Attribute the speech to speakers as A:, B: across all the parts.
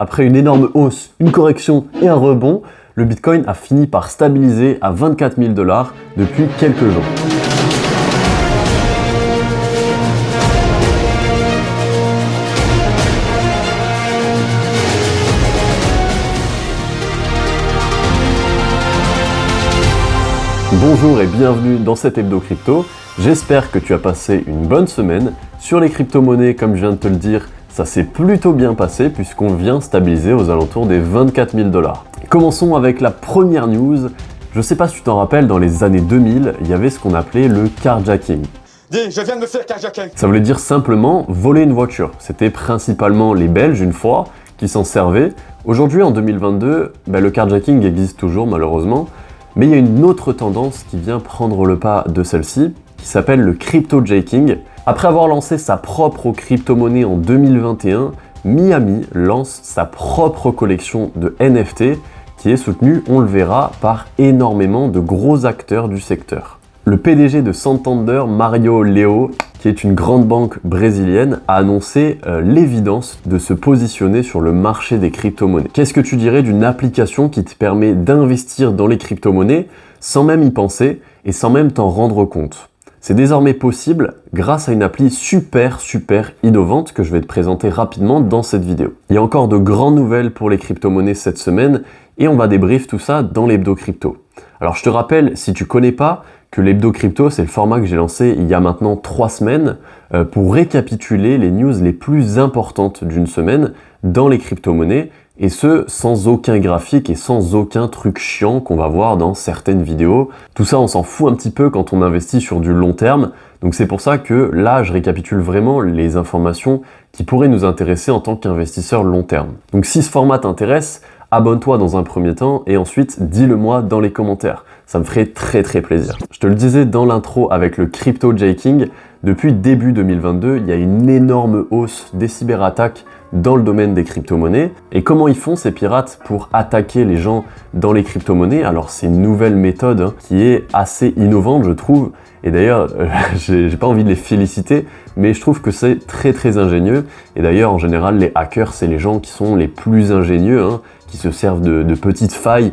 A: Après une énorme hausse, une correction et un rebond, le Bitcoin a fini par stabiliser à 24 000 $ depuis quelques jours. Bonjour et bienvenue dans cet hebdo crypto. J'espère que tu as passé une bonne semaine. Sur les crypto-monnaies, comme je viens de te le dire, ça s'est plutôt bien passé puisqu'on vient stabiliser aux alentours des 24 000 $. Commençons avec la première news. Je sais pas si tu t'en rappelles, dans les années 2000, il y avait ce qu'on appelait le carjacking.
B: Dis, je viens de me faire carjacker.
A: Ça voulait dire simplement voler une voiture. C'était principalement les Belges, une fois, qui s'en servaient. Aujourd'hui, en 2022, le carjacking existe toujours malheureusement. Mais il y a une autre tendance qui vient prendre le pas de celle-ci, qui s'appelle le crypto-jaking. Après avoir lancé sa propre crypto-monnaie en 2021, Miami lance sa propre collection de NFT qui est soutenue, on le verra, par énormément de gros acteurs du secteur. Le PDG de Santander, Mario Leo, qui est une grande banque brésilienne, a annoncé l'évidence de se positionner sur le marché des crypto-monnaies. Qu'est-ce que tu dirais d'une application qui te permet d'investir dans les crypto-monnaies sans même y penser et sans même t'en rendre compte? C'est désormais possible grâce à une appli super innovante que je vais te présenter rapidement dans cette vidéo. Il y a encore de grandes nouvelles pour les crypto-monnaies cette semaine et on va débrief tout ça dans l'hebdo crypto. Alors je te rappelle, si tu connais pas, que l'hebdo crypto, c'est le format que j'ai lancé il y a maintenant 3 semaines pour récapituler les news les plus importantes d'une semaine dans les crypto-monnaies, et ce, sans aucun graphique et sans aucun truc chiant qu'on va voir dans certaines vidéos. Tout ça, on s'en fout un petit peu quand on investit sur du long terme, donc c'est pour ça que là, je récapitule vraiment les informations qui pourraient nous intéresser en tant qu'investisseur long terme. Donc si ce format t'intéresse, abonne-toi dans un premier temps et ensuite dis-le moi dans les commentaires. Ça me ferait très plaisir. Je te le disais dans l'intro avec le crypto-jaking, depuis début 2022, il y a une énorme hausse des cyberattaques dans le domaine des crypto-monnaies. Et comment ils font ces pirates pour attaquer les gens dans les crypto-monnaies? Alors c'est une nouvelle méthode qui est assez innovante, je trouve. Et d'ailleurs, j'ai pas envie de les féliciter, mais je trouve que c'est très ingénieux. Et d'ailleurs, en général, les hackers, c'est les gens qui sont les plus ingénieux, qui se servent de petites failles,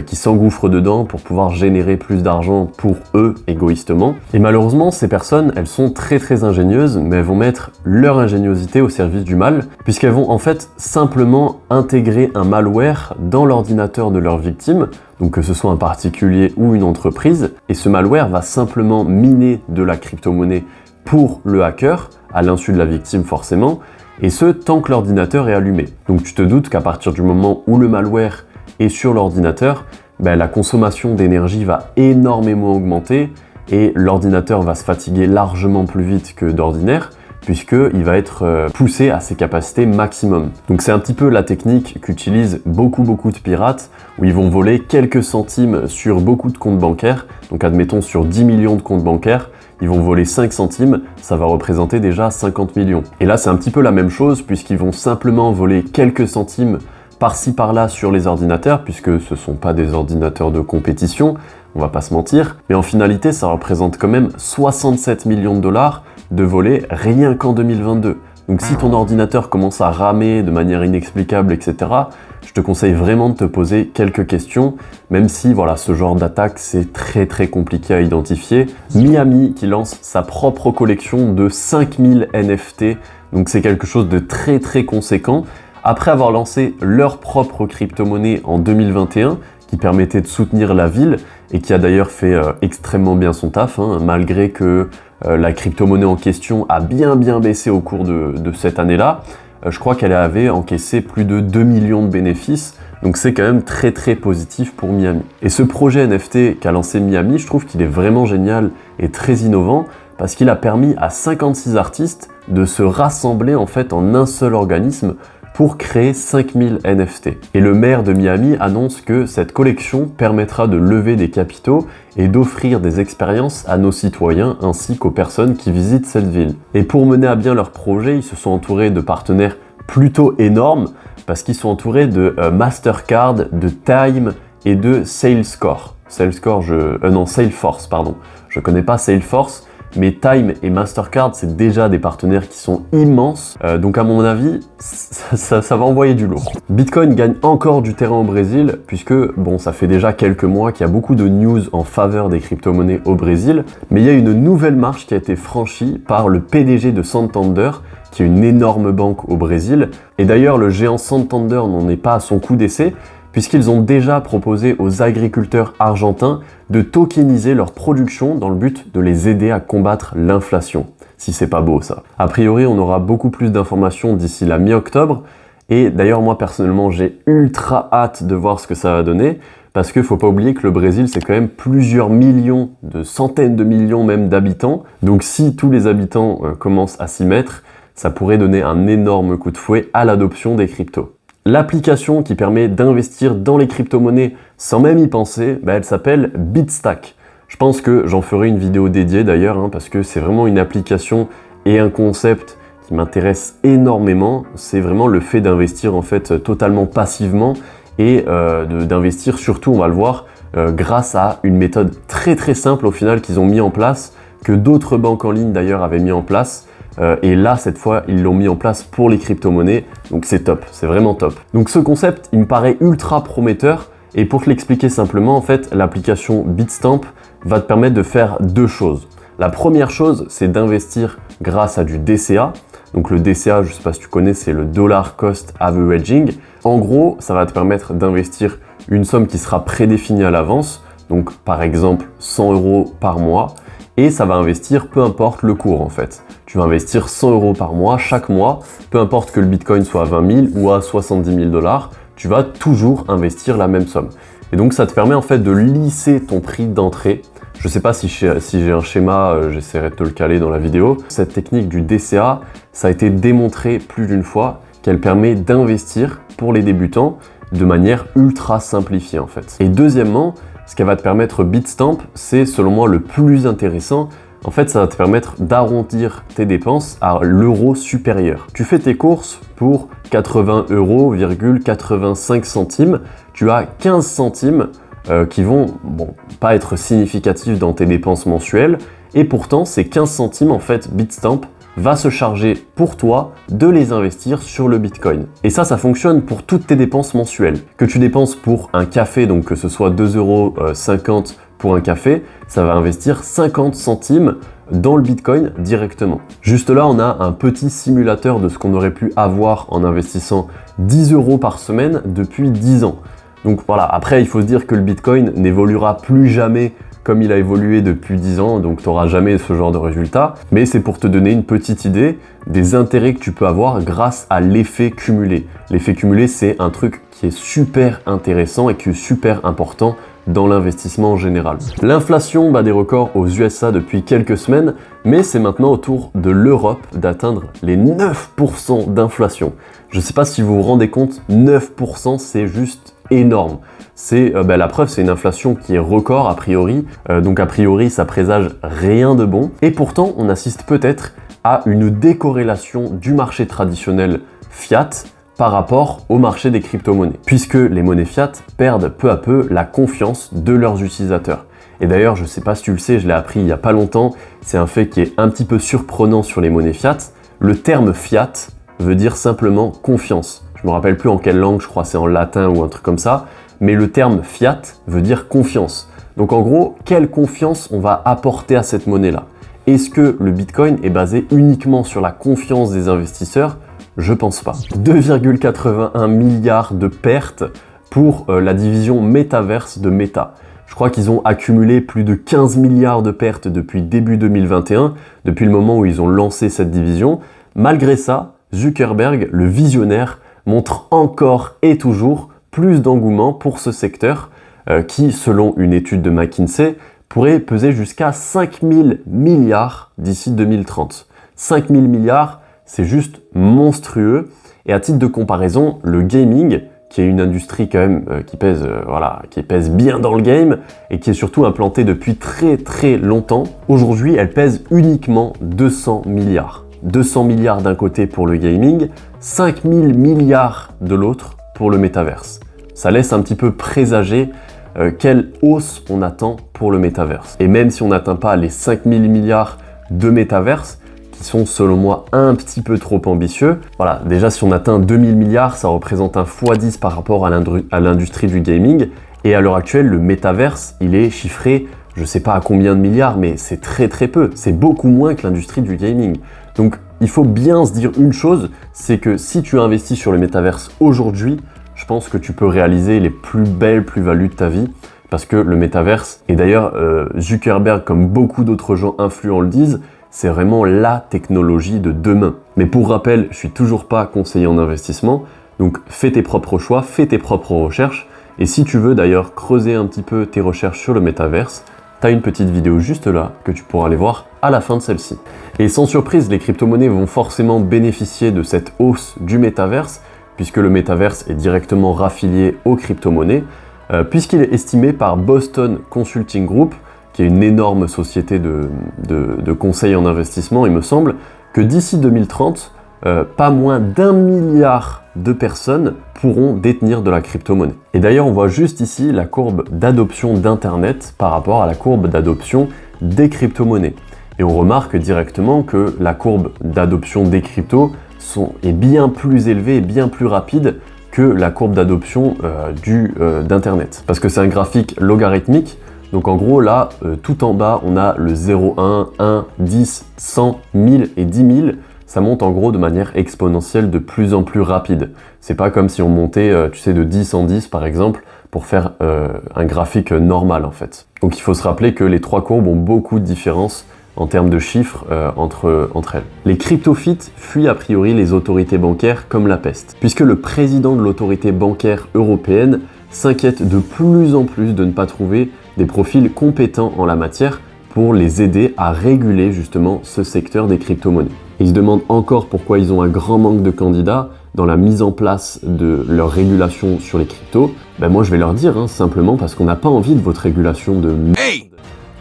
A: qui s'engouffrent dedans pour pouvoir générer plus d'argent pour eux, égoïstement. Et malheureusement, ces personnes, elles sont très ingénieuses, mais elles vont mettre leur ingéniosité au service du mal, puisqu'elles vont en fait simplement intégrer un malware dans l'ordinateur de leur victime, donc que ce soit un particulier ou une entreprise, et ce malware va simplement miner de la crypto-monnaie pour le hacker, à l'insu de la victime forcément, et ce, tant que l'ordinateur est allumé. Donc tu te doutes qu'à partir du moment où le malware est sur l'ordinateur, la consommation d'énergie va énormément augmenter et l'ordinateur va se fatiguer largement plus vite que d'ordinaire, puisqu'il va être poussé à ses capacités maximum. Donc c'est un petit peu la technique qu'utilisent beaucoup de pirates, où ils vont voler quelques centimes sur beaucoup de comptes bancaires. Donc admettons sur 10 millions de comptes bancaires, ils vont voler 5 centimes, ça va représenter déjà 50 millions. Et là c'est un petit peu la même chose, puisqu'ils vont simplement voler quelques centimes par-ci par-là sur les ordinateurs, puisque ce sont pas des ordinateurs de compétition, on va pas se mentir, mais en finalité ça représente quand même 67 millions de $, de volets rien qu'en 2022. Donc si ton ordinateur commence à ramer de manière inexplicable, etc., je te conseille vraiment de te poser quelques questions, même si voilà, ce genre d'attaque c'est très compliqué à identifier. Miami qui lance sa propre collection de 5000 NFT, donc c'est quelque chose de très conséquent. Après avoir lancé leur propre crypto-monnaie en 2021, qui permettait de soutenir la ville, et qui a d'ailleurs fait extrêmement bien son taf, malgré que la crypto-monnaie en question a bien baissé au cours de cette année-là, je crois qu'elle avait encaissé plus de 2 millions de bénéfices, donc c'est quand même très positif pour Miami. Et ce projet NFT qu'a lancé Miami, je trouve qu'il est vraiment génial et très innovant, parce qu'il a permis à 56 artistes de se rassembler en fait en un seul organisme pour créer 5000 NFT. Et le maire de Miami annonce que cette collection permettra de lever des capitaux et d'offrir des expériences à nos citoyens ainsi qu'aux personnes qui visitent cette ville. Et pour mener à bien leur projet, ils se sont entourés de partenaires plutôt énormes parce qu'ils sont entourés de Mastercard, de Time et de Salesforce. Salesforce, pardon. Je connais pas Salesforce, mais Time et Mastercard, c'est déjà des partenaires qui sont immenses. Donc à mon avis, ça va envoyer du lourd. Bitcoin gagne encore du terrain au Brésil, puisque bon, ça fait déjà quelques mois qu'il y a beaucoup de news en faveur des crypto-monnaies au Brésil, mais il y a une nouvelle marche qui a été franchie par le PDG de Santander, qui est une énorme banque au Brésil. Et d'ailleurs, le géant Santander n'en est pas à son coup d'essai, puisqu'ils ont déjà proposé aux agriculteurs argentins de tokeniser leur production dans le but de les aider à combattre l'inflation. Si c'est pas beau ça. A priori, on aura beaucoup plus d'informations d'ici la mi-octobre, et d'ailleurs moi personnellement j'ai ultra hâte de voir ce que ça va donner, parce qu'il faut pas oublier que le Brésil c'est quand même plusieurs millions, de centaines de millions même d'habitants, donc si tous les habitants commencent à s'y mettre, ça pourrait donner un énorme coup de fouet à l'adoption des cryptos. L'application qui permet d'investir dans les crypto-monnaies sans même y penser, elle s'appelle Bitstack. Je pense que j'en ferai une vidéo dédiée d'ailleurs, parce que c'est vraiment une application et un concept qui m'intéresse énormément. C'est vraiment le fait d'investir en fait totalement passivement et d'investir surtout, on va le voir, grâce à une méthode très très simple au final qu'ils ont mis en place, que d'autres banques en ligne d'ailleurs avaient mis en place. Et là, cette fois, ils l'ont mis en place pour les crypto-monnaies, donc c'est top, c'est vraiment top. Donc ce concept, il me paraît ultra prometteur, et pour te l'expliquer simplement, en fait, l'application Bitstamp va te permettre de faire deux choses. La première chose, c'est d'investir grâce à du DCA. Donc le DCA, je ne sais pas si tu connais, c'est le Dollar Cost Averaging. En gros, ça va te permettre d'investir une somme qui sera prédéfinie à l'avance, donc par exemple 100 € par mois, et ça va investir peu importe le cours en fait. Tu vas investir 100 € par mois, chaque mois, peu importe que le Bitcoin soit à 20 000 ou à 70 000 $, tu vas toujours investir la même somme. Et donc ça te permet en fait de lisser ton prix d'entrée. Je sais pas si j'ai un schéma, j'essaierai de te le caler dans la vidéo. Cette technique du DCA, ça a été démontré plus d'une fois qu'elle permet d'investir pour les débutants de manière ultra simplifiée en fait. Et deuxièmement, ce qu'elle va te permettre Bitstamp, c'est selon moi le plus intéressant. En fait, ça va te permettre d'arrondir tes dépenses à l'euro supérieur. Tu fais tes courses pour 80,85 €, tu as 15 centimes qui vont pas être significatifs dans tes dépenses mensuelles, et pourtant ces 15 centimes en fait Bitstamp va se charger pour toi de les investir sur le Bitcoin. Et ça fonctionne pour toutes tes dépenses mensuelles. Que tu dépenses pour un café, donc que ce soit 2,50 € pour un café, ça va investir 50 centimes dans le Bitcoin directement. Juste là, on a un petit simulateur de ce qu'on aurait pu avoir en investissant 10 € par semaine depuis 10 ans. Donc voilà, après il faut se dire que le Bitcoin n'évoluera plus jamais comme il a évolué depuis 10 ans, donc tu n'auras jamais ce genre de résultat. Mais c'est pour te donner une petite idée des intérêts que tu peux avoir grâce à l'effet cumulé. L'effet cumulé, c'est un truc qui est super intéressant et qui est super important dans l'investissement en général. L'inflation bat des records aux USA depuis quelques semaines, mais c'est maintenant au tour de l'Europe d'atteindre les 9% d'inflation. Je ne sais pas si vous vous rendez compte, 9%, c'est juste énorme. C'est la preuve, c'est une inflation qui est record a priori, donc a priori ça présage rien de bon, et pourtant on assiste peut-être à une décorrélation du marché traditionnel fiat par rapport au marché des crypto-monnaies, puisque les monnaies fiat perdent peu à peu la confiance de leurs utilisateurs. Et d'ailleurs, je sais pas si tu le sais, je l'ai appris il y a pas longtemps, c'est un fait qui est un petit peu surprenant sur les monnaies fiat. Le terme fiat veut dire simplement confiance. Je me rappelle plus en quelle langue, je crois que c'est en latin ou un truc comme ça, mais le terme fiat veut dire confiance. Donc en gros, quelle confiance on va apporter à cette monnaie-là? Est-ce que le Bitcoin est basé uniquement sur la confiance des investisseurs? Je pense pas. 2,81 milliards de pertes pour la division Metaverse de Meta. Je crois qu'ils ont accumulé plus de 15 milliards de pertes depuis début 2021, depuis le moment où ils ont lancé cette division. Malgré ça, Zuckerberg, le visionnaire, montre encore et toujours plus d'engouement pour ce secteur qui, selon une étude de McKinsey, pourrait peser jusqu'à 5 000 milliards d'ici 2030. 5 000 milliards, c'est juste monstrueux. Et à titre de comparaison, le gaming, qui est une industrie quand même qui pèse bien dans le game et qui est surtout implantée depuis très très longtemps, aujourd'hui elle pèse uniquement 200 milliards. 200 milliards d'un côté pour le gaming, 5 000 milliards de l'autre pour le métaverse. Ça laisse un petit peu présager quelle hausse on attend pour le métaverse. Et même si on n'atteint pas les 5 000 milliards de métaverse qui sont selon moi un petit peu trop ambitieux. Voilà, déjà si on atteint 2000 milliards, ça représente un x10 par rapport à l'industrie du gaming. Et à l'heure actuelle, le métaverse, il est chiffré, je sais pas à combien de milliards, mais c'est très très peu. C'est beaucoup moins que l'industrie du gaming. Donc il faut bien se dire une chose, c'est que si tu investis sur le métaverse aujourd'hui, je pense que tu peux réaliser les plus belles plus-values de ta vie. Parce que le métaverse, et d'ailleurs Zuckerberg, comme beaucoup d'autres gens influents le disent, c'est vraiment la technologie de demain. Mais pour rappel, je suis toujours pas conseiller en investissement, donc fais tes propres choix, fais tes propres recherches. Et si tu veux d'ailleurs creuser un petit peu tes recherches sur le métaverse, tu as une petite vidéo juste là que tu pourras aller voir à la fin de celle-ci. Et sans surprise, les crypto-monnaies vont forcément bénéficier de cette hausse du métaverse, puisque le métaverse est directement raffilié aux crypto-monnaies, puisqu'il est estimé par Boston Consulting Group, qui est une énorme société de conseil en investissement, il me semble, que d'ici 2030, pas moins d'1 milliard de personnes pourront détenir de la crypto-monnaie. Et d'ailleurs, on voit juste ici la courbe d'adoption d'Internet par rapport à la courbe d'adoption des crypto-monnaies. Et on remarque directement que la courbe d'adoption des cryptos est bien plus élevée et bien plus rapide que la courbe d'adoption d'Internet. Parce que c'est un graphique logarithmique. Donc en gros, là, tout en bas, on a le 0, 1, 10, 100, 1000 et 10 000. Ça monte en gros de manière exponentielle de plus en plus rapide. C'est pas comme si on montait, tu sais, de 10 en 10 par exemple, pour faire un graphique normal en fait. Donc il faut se rappeler que les trois courbes ont beaucoup de différences en termes de chiffres entre elles. Les cryptophytes fuient a priori les autorités bancaires comme la peste, puisque le président de l'autorité bancaire européenne s'inquiète de plus en plus de ne pas trouver des profils compétents en la matière pour les aider à réguler justement ce secteur des crypto-monnaies. Ils se demandent encore pourquoi ils ont un grand manque de candidats dans la mise en place de leur régulation sur les cryptos. Ben moi je vais leur dire, simplement parce qu'on n'a pas envie de votre régulation de merde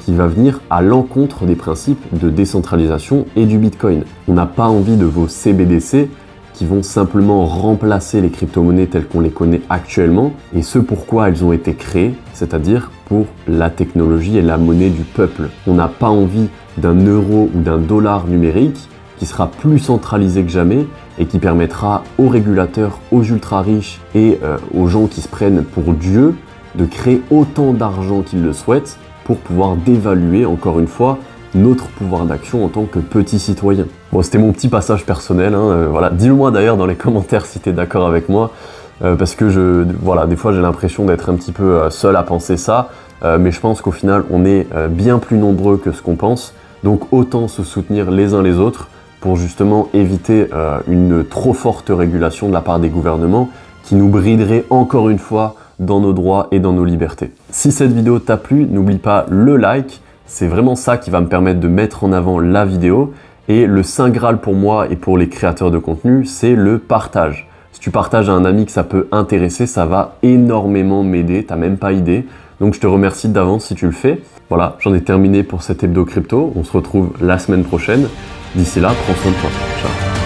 A: qui va venir à l'encontre des principes de décentralisation et du Bitcoin. On n'a pas envie de vos CBDC qui vont simplement remplacer les crypto-monnaies telles qu'on les connaît actuellement, et ce pourquoi elles ont été créées, c'est-à-dire pour la technologie et la monnaie du peuple. On n'a pas envie d'un euro ou d'un dollar numérique qui sera plus centralisé que jamais et qui permettra aux régulateurs, aux ultra-riches et aux gens qui se prennent pour Dieu de créer autant d'argent qu'ils le souhaitent pour pouvoir dévaluer, encore une fois, notre pouvoir d'action en tant que petit citoyen. Bon, c'était mon petit passage personnel, voilà. Dis-le-moi d'ailleurs dans les commentaires si tu es d'accord avec moi, parce que voilà, des fois j'ai l'impression d'être un petit peu seul à penser ça, mais je pense qu'au final on est bien plus nombreux que ce qu'on pense, donc autant se soutenir les uns les autres pour justement éviter une trop forte régulation de la part des gouvernements qui nous briderait encore une fois dans nos droits et dans nos libertés. Si cette vidéo t'a plu, n'oublie pas le like, c'est vraiment ça qui va me permettre de mettre en avant la vidéo. Et le saint graal pour moi et pour les créateurs de contenu, c'est le partage. Si tu partages à un ami que ça peut intéresser, ça va énormément m'aider, t'as même pas idée. Donc je te remercie d'avance si tu le fais. Voilà, j'en ai terminé pour cet hebdo crypto. On se retrouve la semaine prochaine. D'ici là, prends soin de toi. Ciao.